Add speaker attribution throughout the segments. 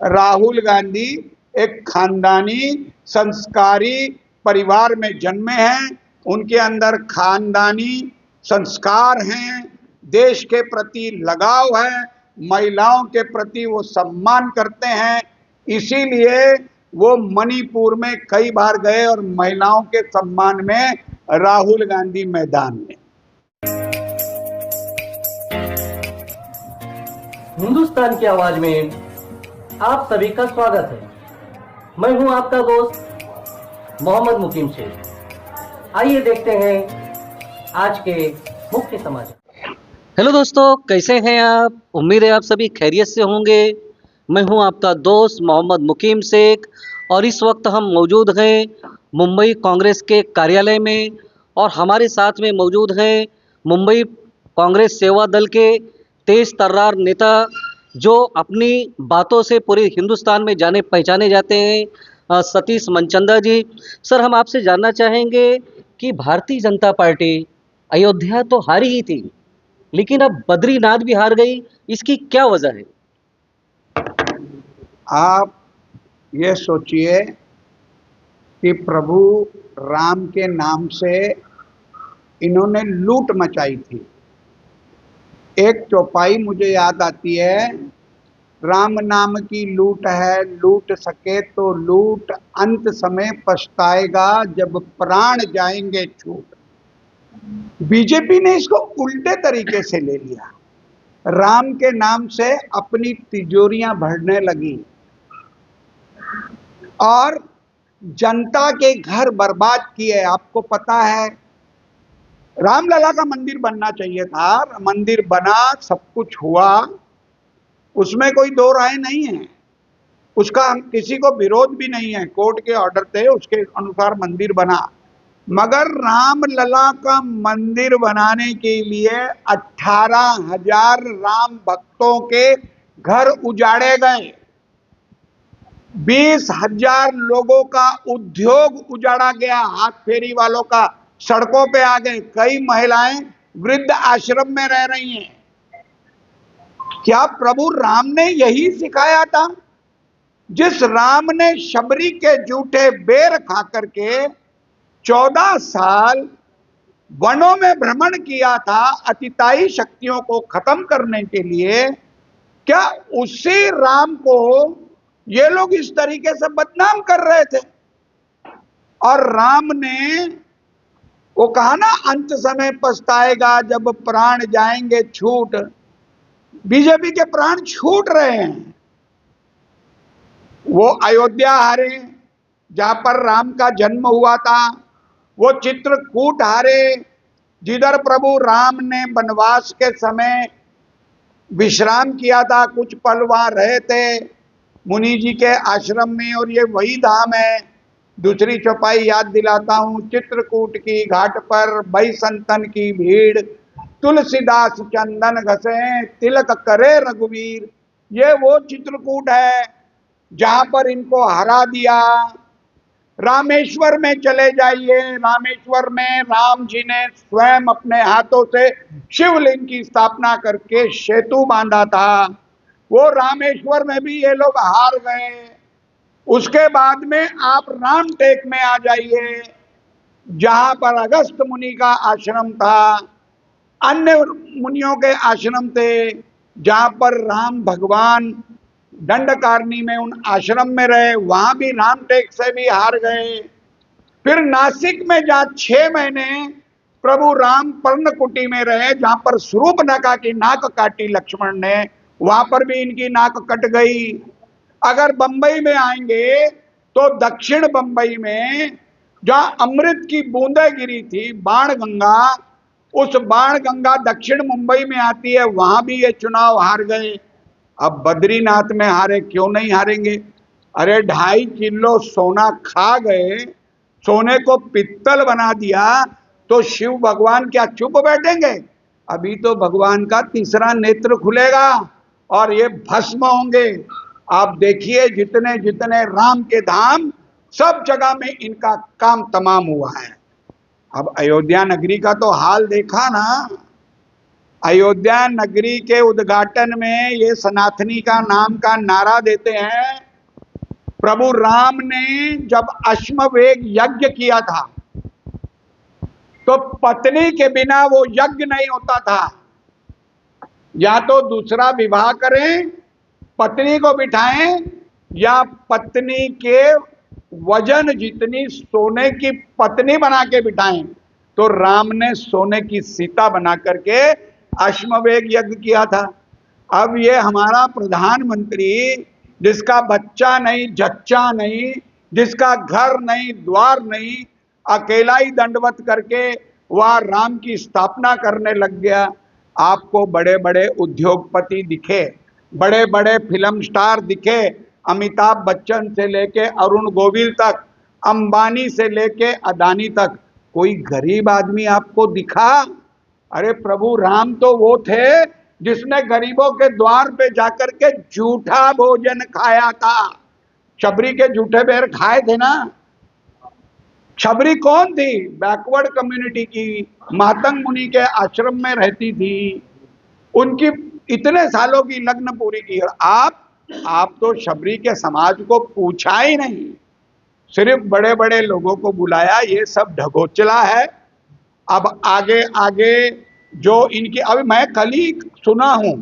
Speaker 1: राहुल गांधी एक खानदानी संस्कारी परिवार में जन्मे हैं। उनके अंदर खानदानी संस्कार हैं, देश के प्रति लगाव है, महिलाओं के प्रति वो सम्मान करते हैं। इसीलिए वो मणिपुर में कई बार गए और महिलाओं के सम्मान में राहुल गांधी मैदान में।
Speaker 2: हिंदुस्तान की आवाज में आप सभी का स्वागत है। मैं हूं आपका दोस्त मोहम्मद मुकीम शेख। आइए देखते हैं आज के मुख्य समाचार।
Speaker 3: हेलो दोस्तों, कैसे हैं आप? उम्मीद है आप सभी खैरियत से होंगे। मैं हूं आपका दोस्त मोहम्मद मुकीम शेख और इस वक्त हम मौजूद हैं मुंबई कांग्रेस के कार्यालय में और हमारे साथ में मौजूद हैं मुंबई कांग्रेस सेवा दल के तेज तर्रार नेता जो अपनी बातों से पूरे हिंदुस्तान में जाने पहचाने जाते हैं, सतीश मनचंदा जी। सर, हम आपसे जानना चाहेंगे कि भारतीय जनता पार्टी अयोध्या तो हारी ही थी, लेकिन अब बद्रीनाथ भी हार गई, इसकी क्या वजह है?
Speaker 1: आप ये सोचिए कि प्रभु राम के नाम से इन्होंने लूट मचाई थी। एक चौपाई मुझे याद आती है, राम नाम की लूट है, लूट सके तो लूट, अंत समय पछताएगा जब प्राण जाएंगे छूट। बीजेपी ने इसको उल्टे तरीके से ले लिया, राम के नाम से अपनी तिजोरियां भरने लगी और जनता के घर बर्बाद किए। आपको पता है, रामलला का मंदिर बनना चाहिए था, मंदिर बना, सब कुछ हुआ, उसमें कोई दो राय नहीं है, उसका किसी को विरोध भी नहीं है, कोर्ट के ऑर्डर थे, उसके अनुसार मंदिर बना। मगर रामलला का मंदिर बनाने के लिए 18,000 राम भक्तों के घर उजाड़े गए, 20,000 लोगों का उद्योग उजाड़ा गया, हाथ फेरी वालों का सड़कों पे आ गए, कई महिलाएं वृद्ध आश्रम में रह रही हैं। क्या प्रभु राम ने यही सिखाया था? जिस राम ने शबरी के जूठे बेर खा करके 14 साल वनों में भ्रमण किया था अतिताई शक्तियों को खत्म करने के लिए, क्या उसी राम को ये लोग इस तरीके से बदनाम कर रहे थे? और राम ने वो कहा ना, अंत समय पछताएगा जब प्राण जाएंगे छूट। बीजेपी के प्राण छूट रहे हैं। वो अयोध्या हारे जहां पर राम का जन्म हुआ था, वो चित्रकूट हारे जिधर प्रभु राम ने वनवास के समय विश्राम किया था, कुछ पल वहां रहे थे मुनि जी के आश्रम में, और ये वही धाम है। दूसरी चौपाई याद दिलाता हूं, चित्रकूट की घाट पर बई संतन की भीड़, तुलसीदास चंदन घसे तिलक करे रघुवीर। ये वो चित्रकूट है जहां पर इनको हरा दिया। रामेश्वर में चले जाइए, रामेश्वर में राम जी ने स्वयं अपने हाथों से शिवलिंग की स्थापना करके सेतु बांधा था। वो रामेश्वर में भी ये लोग हार गए। उसके बाद में आप रामटेक में आ जाइए, जहां पर अगस्त मुनि का आश्रम था, अन्य मुनियों के आश्रम थे, जहां पर राम भगवान दंडकारनी में उन आश्रम में रहे, वहां भी रामटेक से भी हार गए। फिर नासिक में जहां 6 महीने प्रभु राम पर्णकुटी में रहे, जहां पर शूर्पणखा की नाक काटी लक्ष्मण ने, वहां पर भी इनकी नाक कट गई। अगर बंबई में आएंगे तो दक्षिण बंबई में जहां अमृत की बूंदें गिरी थी, बाण गंगा, उस बाण गंगा दक्षिण मुंबई में आती है, वहां भी ये चुनाव हार गए। अब बद्रीनाथ में हारे, क्यों नहीं हारेंगे? अरे 2.5 किलो सोना खा गए, सोने को पित्तल बना दिया, तो शिव भगवान क्या चुप बैठेंगे? अभी तो भगवान का तीसरा नेत्र खुलेगा और ये भस्म होंगे। आप देखिए, जितने जितने राम के धाम, सब जगह में इनका काम तमाम हुआ है। अब अयोध्या नगरी का तो हाल देखा ना, अयोध्या नगरी के उद्घाटन में ये सनातनी का नाम का नारा देते हैं। प्रभु राम ने जब अश्वमेध यज्ञ किया था तो पत्नी के बिना वो यज्ञ नहीं होता था। या तो दूसरा विवाह करें, पत्नी को बिठाएं, या पत्नी के वजन जितनी सोने की पत्नी बना के बिठाएं। तो राम ने सोने की सीता बना करके अश्वमेध यज्ञ किया था। अब ये हमारा प्रधानमंत्री, जिसका बच्चा नहीं, जच्चा नहीं, जिसका घर नहीं, द्वार नहीं, अकेला ही दंडवत करके वह राम की स्थापना करने लग गया। आपको बड़े बड़े उद्योगपति दिखे, बड़े बड़े फिल्म स्टार दिखे, अमिताभ बच्चन से लेके अरुण गोविल तक, अंबानी से लेके अदानी तक, कोई गरीब आदमी आपको दिखा? अरे प्रभु राम तो वो थे जिसने गरीबों के द्वार पे जाकर के झूठा भोजन खाया था। शबरी के झूठे बेर खाए थे ना। शबरी कौन थी? बैकवर्ड कम्युनिटी की, मातंग मुनि के आश्रम में रहती थी। उनकी इतने सालों की लग्न पूरी की, और आप तो शबरी के समाज को पूछा ही नहीं, सिर्फ बड़े बड़े लोगों को बुलाया। ये सब ढकोचला है। अब आगे आगे जो इनकी, अभी मैं कल ही सुना हूं,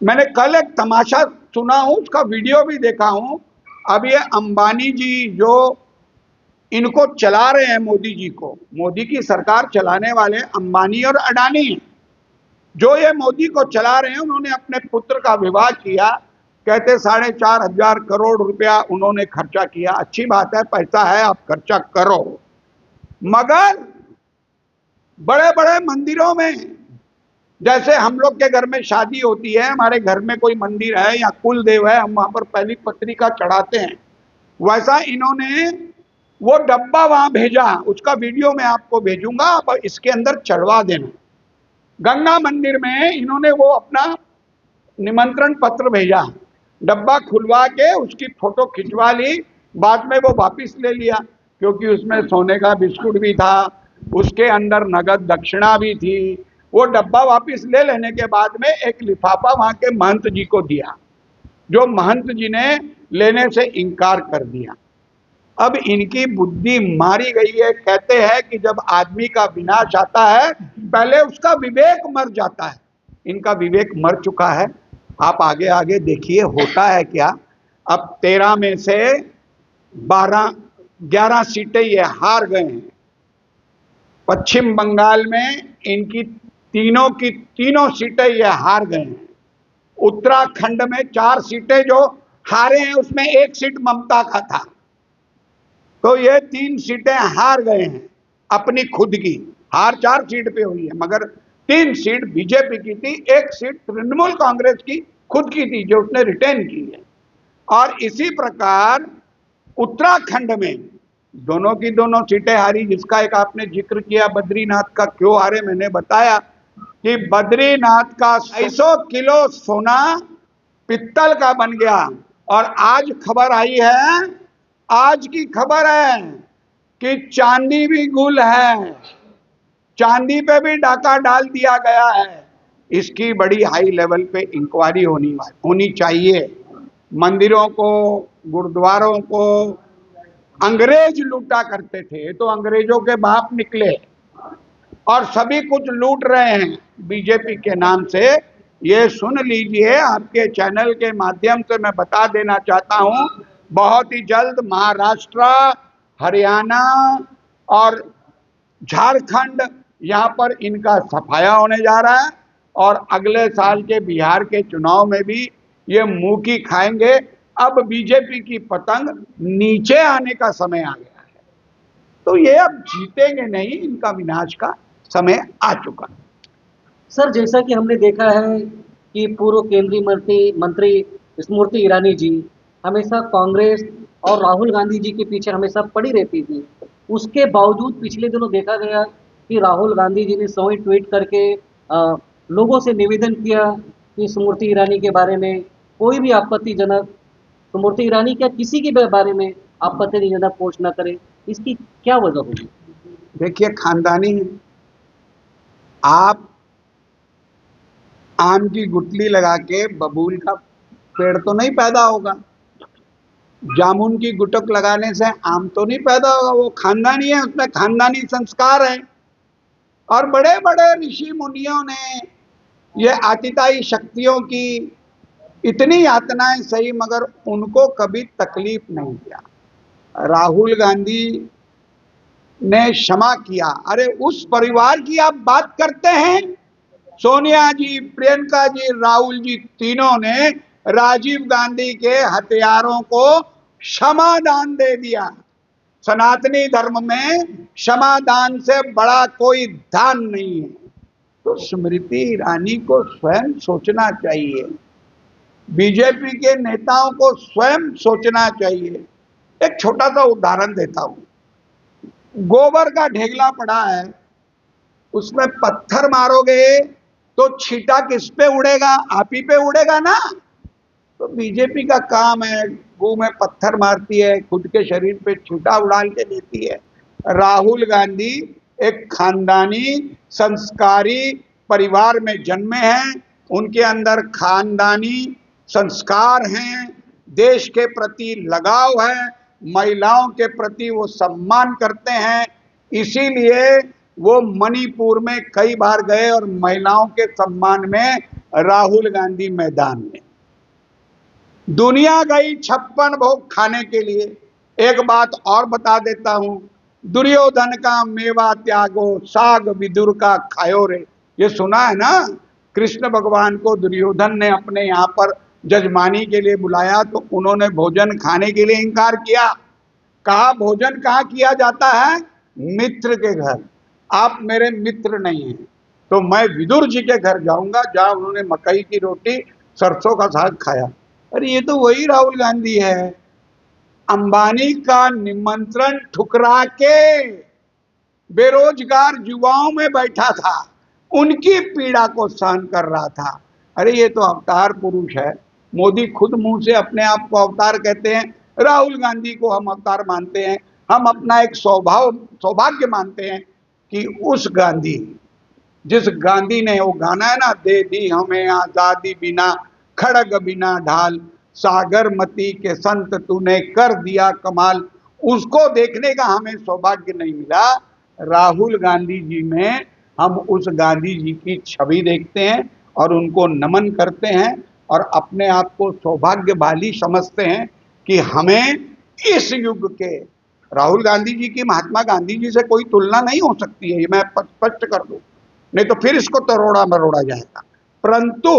Speaker 1: मैंने कल एक तमाशा सुना हूं, उसका वीडियो भी देखा हूं। अब ये अंबानी जी जो इनको चला रहे हैं, मोदी जी को, मोदी की सरकार चलाने वाले अंबानी और अडानी, जो ये मोदी को चला रहे हैं, उन्होंने अपने पुत्र का विवाह किया। कहते 4,500 करोड़ रुपया उन्होंने खर्चा किया। अच्छी बात है, पैसा है, आप खर्चा करो, मगर बड़े बड़े मंदिरों में, जैसे हम लोग के घर में शादी होती है, हमारे घर में कोई मंदिर है या कुल देव है, हम वहां पर पहली पत्रिका चढ़ाते हैं, वैसा इन्होंने वो डब्बा वहां भेजा। उसका वीडियो मैं आपको भेजूंगा, आप इसके अंदर चढ़वा देना। गंगा मंदिर में इन्होंने वो अपना निमंत्रण पत्र भेजा, डब्बा खुलवा के उसकी फोटो खिंचवा ली, बाद में वो वापिस ले लिया, क्योंकि उसमें सोने का बिस्कुट भी था, उसके अंदर नगद दक्षिणा भी थी। वो डब्बा वापिस ले लेने के बाद में एक लिफाफा वहां के महंत जी को दिया, जो महंत जी ने लेने से इनकार कर दिया। अब इनकी बुद्धि मारी गई है। कहते हैं कि जब आदमी का विनाश आता है, पहले उसका विवेक मर जाता है। इनका विवेक मर चुका है। आप आगे आगे देखिए होता है क्या। अब 13 में से 11 सीटें ये हार गए हैं। पश्चिम बंगाल में इनकी तीनों की तीनों सीटें ये हार गए हैं। उत्तराखंड में 4 सीटें जो हारे हैं, उसमें 1 सीट ममता का था, तो ये 3 सीटें हार गए हैं अपनी खुद की। हार 4 सीट पे हुई है, मगर 3 सीट बीजेपी की थी, 1 सीट तृणमूल कांग्रेस की खुद की थी, जो उसने रिटेन की है। और इसी प्रकार उत्तराखंड में दोनों की दोनों सीटें हारी, जिसका एक आपने जिक्र किया बद्रीनाथ का, क्यों हारे मैंने बताया कि बद्रीनाथ का 250 किलो सोना पित्तल का बन गया। और आज खबर आई है, आज की खबर है कि चांदी भी गुल है, चांदी पे भी डाका डाल दिया गया है। इसकी बड़ी हाई लेवल पे इंक्वायरी होनी चाहिए। मंदिरों को, गुरुद्वारों को अंग्रेज लूटा करते थे, तो अंग्रेजों के बाप निकले और सभी कुछ लूट रहे हैं बीजेपी के नाम से। ये सुन लीजिए, आपके चैनल के माध्यम से मैं बता देना चाहता हूं, बहुत ही जल्द महाराष्ट्र, हरियाणा और झारखंड, यहाँ पर इनका सफाया होने जा रहा है। और अगले साल के बिहार के चुनाव में भी ये मुंह की खाएंगे। अब बीजेपी की पतंग नीचे आने का समय आ गया है, तो ये अब जीतेंगे नहीं, इनका विनाश का समय आ चुका।
Speaker 3: सर, जैसा कि हमने देखा है कि पूर्व केंद्रीय मंत्री स्मृति ईरानी जी हमेशा कांग्रेस और राहुल गांधी जी के पीछे हमेशा पड़ी रहती थी। उसके बावजूद पिछले दिनों देखा गया कि राहुल गांधी जी ने स्वयं ट्वीट करके लोगों से निवेदन किया कि स्मृति ईरानी के बारे में कोई भी आपत्तिजनक, स्मृति ईरानी क्या किसी के बारे में आपत्तिजनक पोस्ट न करे। इसकी क्या वजह होगी?
Speaker 1: देखिए, खानदानी है। आप आम की गुठली लगा के बबूल का पेड़ तो नहीं पैदा होगा, जामुन की गुटक लगाने से आम तो नहीं पैदा होगा। वो खानदानी है, उसमें खानदानी संस्कार है। और बड़े बड़े ऋषि मुनियों ने ये आतिताई शक्तियों की इतनी यातनाएं सही, मगर उनको कभी तकलीफ नहीं दिया। राहुल गांधी ने क्षमा किया। अरे उस परिवार की आप बात करते हैं, सोनिया जी, प्रियंका जी, राहुल जी, तीनों ने राजीव गांधी के हथियारों को क्षमादान दे दिया। सनातनी धर्म में क्षमादान से बड़ा कोई दान नहीं है। तो स्मृति ईरानी को स्वयं सोचना चाहिए, बीजेपी के नेताओं को स्वयं सोचना चाहिए। एक छोटा सा उदाहरण देता हूं। गोबर का ढेगला पड़ा है, उसमें पत्थर मारोगे तो छींटा किस पे उड़ेगा? आप ही पे उड़ेगा ना। तो बीजेपी का काम है, गू में पत्थर मारती है, खुद के शरीर पे छींटा उड़ाल के देती है। राहुल गांधी एक खानदानी संस्कारी परिवार में जन्मे हैं, उनके अंदर खानदानी संस्कार हैं, देश के प्रति लगाव है, महिलाओं के प्रति वो सम्मान करते हैं। इसीलिए वो मणिपुर में कई बार गए और महिलाओं के सम्मान में राहुल गांधी मैदान में। दुनिया गई 56 भोग खाने के लिए। एक बात और बता देता हूं, दुर्योधन का मेवा त्यागो, साग विदुर का खायो रे। ये सुना है ना? कृष्ण भगवान को दुर्योधन ने अपने यहाँ पर जजमानी के लिए बुलाया तो उन्होंने भोजन खाने के लिए इनकार किया। कहा भोजन कहाँ किया जाता है? मित्र के घर। आप मेरे मित्र नहीं हैं, तो मैं विदुर जी के घर जाऊंगा जहां उन्होंने मकई की रोटी सरसों का साग खाया। अरे ये तो वही राहुल गांधी है, अंबानी का निमंत्रण ठुकरा के बेरोजगार युवाओं में बैठा था, उनकी पीड़ा को सहन कर रहा था। अरे ये तो अवतार पुरुष है। मोदी खुद मुंह से अपने आप को अवतार कहते हैं, राहुल गांधी को हम अवतार मानते हैं। हम अपना एक सौभाग्य मानते हैं कि उस गांधी, जिस गांधी ने वो गाना है ना, दे दी हमें आजादी बिना खड़ग बिना ढाल, सागरमती के संत तूने कर दिया कमाल, उसको देखने का हमें सौभाग्य नहीं मिला। राहुल गांधी जी में हम उस गांधी जी की छवि देखते हैं और उनको नमन करते हैं और अपने आप को सौभाग्यशाली समझते हैं कि हमें इस युग के राहुल गांधी जी की महात्मा गांधी जी से कोई तुलना नहीं हो सकती है। ये मैं स्पष्ट कर दूं, नहीं तो फिर इसको तरोड़ा मरोड़ा जाएगा। परंतु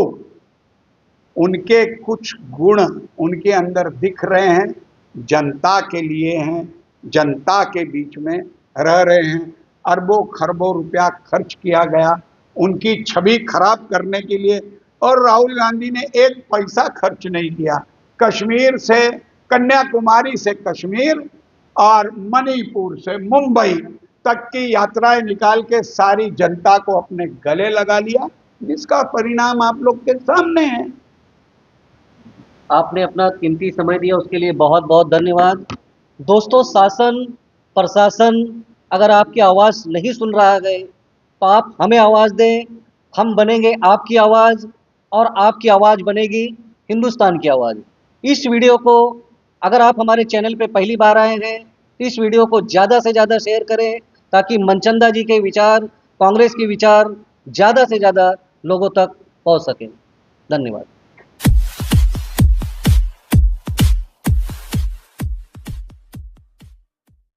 Speaker 1: उनके कुछ गुण उनके अंदर दिख रहे हैं, जनता के लिए हैं, जनता के बीच में रह रहे हैं। अरबों खरबों रुपया खर्च किया गया उनकी छवि खराब करने के लिए, और राहुल गांधी ने एक पैसा खर्च नहीं किया। कश्मीर से, कन्याकुमारी से कश्मीर और मणिपुर से मुंबई तक की यात्राएं निकाल के सारी जनता को अपने गले लगा लिया, जिसका परिणाम आप लोग के सामने है।
Speaker 3: आपने अपना कीमती समय दिया, उसके लिए बहुत बहुत धन्यवाद। दोस्तों, शासन प्रशासन अगर आपकी आवाज़ नहीं सुन रहा है तो आप हमें आवाज़ दें, हम बनेंगे आपकी आवाज़ और आपकी आवाज़ बनेगी हिंदुस्तान की आवाज़। इस वीडियो को अगर आप हमारे चैनल पे पहली बार आए हैं तो इस वीडियो को ज़्यादा से ज़्यादा शेयर करें ताकि मनचंदा जी के विचार, कांग्रेस के विचार ज़्यादा से ज़्यादा लोगों तक पहुंच सकें। धन्यवाद।